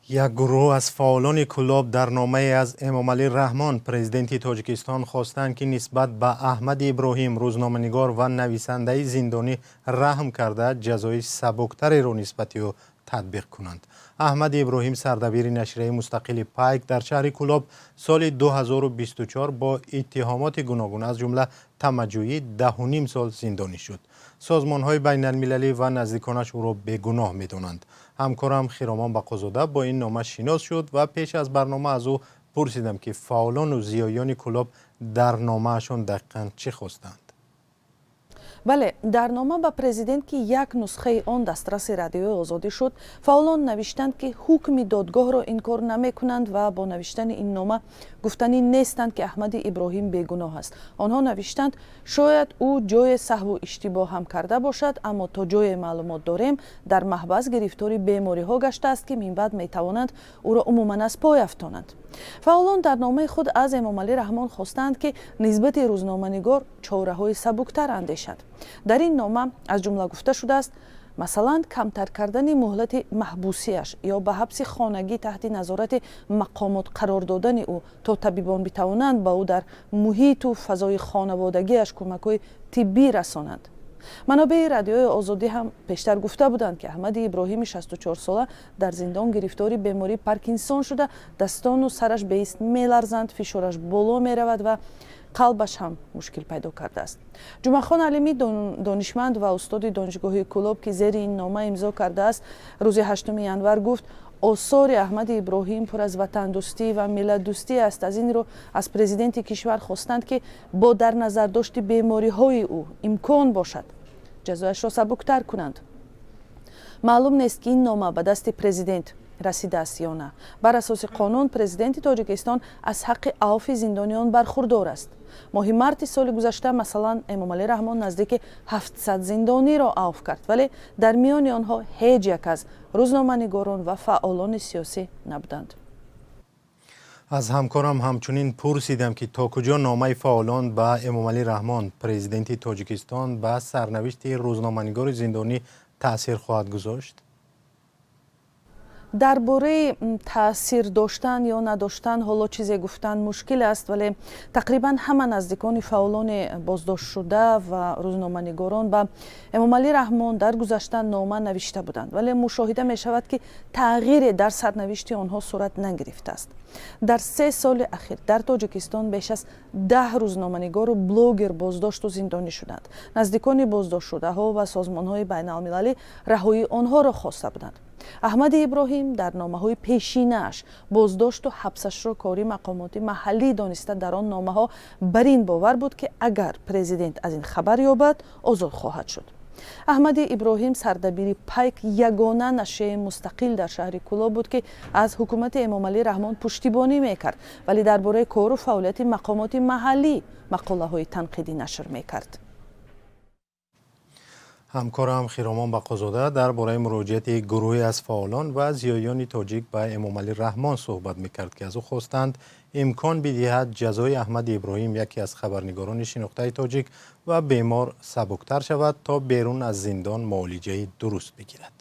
یک گروه از فعالان کلاب در نامه از امامعلی رحمان پرزیدنت تاجیکستان خواستند که نسبت به احمد ابراهیم روزنامه‌نگار و نویسنده زندانی رحم کرده جزای سبکتری را نسبت او تطبیق کنند. احمد ابراهیم سردبیر نشریه مستقل پایک در شهر کلاب سال 2024 با اتهامات گوناگون از جمله طمع‌جویی 10.5 سال زندانی شد. سازمان‌های بین‌المللی و نزدیکانش او را بیگناه می‌دانند. همکارم خیرامان بقازاده با این نامه شناس شد و پیش از برنامه از او پرسیدم که فعالان و زیایان کلاب در نامه‌شان دقیقاً چه خواستند. بله، در نامه به پرزیدنت که یک نسخه آن دسترس رادیوی آزادی شد، فعالان نوشتند که حکم دادگاه را انکار نمی کنند و با نوشتن این نامه گفتنی نیستند که احمد ابراهیم بیگناه است. آنها نوشتند شاید او جای سهو و اشتباه هم کرده باشد، اما تا جای معلومات داریم در محبس گرفتاری بیماری ها گشته است که من بعد می توانند او را عموما از پای افشانند. فعالان در نامه خود از امامعلی رحمان خواستند که نسبت روزنامه‌نگار چاره‌های سبکتر اندیشد. در این نامه از جمله گفته شده است مثلا کمتر کردن مهلت محبوسیش یا به حبس خانگی تحت نظارت مقامات قرار دادن او تا طبیبان بتوانند با او در محیط و فضای خانوادگیش کمک‌های طبی رسانند. منابع رادیوی آزادی هم پیشتر گفته بودند که احمد ابراهیم 64 ساله در زندان گرفتاری بیماری پارکینسون شده، دستان و سرش به ایست میلرزند، فشارش بالا میرود و قلبش هم مشکل پیدا کرده است. جمعخان علیمی دانشمند و استاد دانشگاه کلاب که زیر این نامه امضا کرده است روز 8 ینور گفت آثار احمد ابراهیم پر از وطن دوستی و ملت دوستی است. از این رو از پرزیدنت کشور خواستند که با در نظر داشت بیماری های او امکان باشد جزایش را سبکتر کنند. معلوم نیست که این نامه به دست پرزیدنت رسیده است یا نه. بر اساس قانون پرزیدنت تاجیکستان از حق عفو زندانیان برخوردار است. ماه مارت سال گذشته مثلا امامعلی رحمان نزدیک 700 زندانی را عفو کرد، ولی در میان آنها هیچ یک از روزنامه‌نگاران و فعالان سیاسی نبودند. از همکارم همچنین پرسیدم که تا کجا نامه فعالان به امامعلی رحمان پرزیدنت تاجیکستان به سرنوشت روزنامه‌نگار زندانی تأثیر خواهد گذاشت. درباره تاثیر داشتن یا نداشتن حالا چیزی گفتن مشکل است، ولی تقریبا همه نزدیکان فعالان بازداشت شده و روزنامه‌نگاران به امامعلی رحمان در گذشته نامه نوشته بودند، ولی مشاهده می شود که تغییر در سرنوشت آنها صورت نگرفته است. در 3 سال اخیر در تاجیکستان بیش از 10 روزنامه‌نگار و بلاگر بازداشت و زندانی شدند. نزدیکان بازداشت شده ها و سازمان‌های بین‌المللی رهایی آنها را خواسته بودند. احمد ابراهیم در نامه‌های پیشینه‌اش بازداشت و حبسش را کاری مقامات محلی دانسته در آن نامه‌ها بر این باور بود که اگر پرزیدنت از این خبر یابد آزاد خواهد شد. احمد ابراهیم سردبیر پایک یگانه نشریه مستقل در شهر کلاب بود که از حکومت امامعلی رحمان پشتیبانی میکرد، ولی درباره کار و فعالیت مقامات محلی مقاله‌های تنقیدی نشر میکرد. همکارم خیرامان بقازاده درباره مراجعت گروهی از فعالان و زیایان تاجیک به امامعلی رحمان صحبت میکرد که از او خواستند امکان بدهد جزای احمد ابراهیم یکی از خبرنگاران شناخته تاجیک و بیمار سبکتر شود تا بیرون از زندان معالجه درست بگیرد.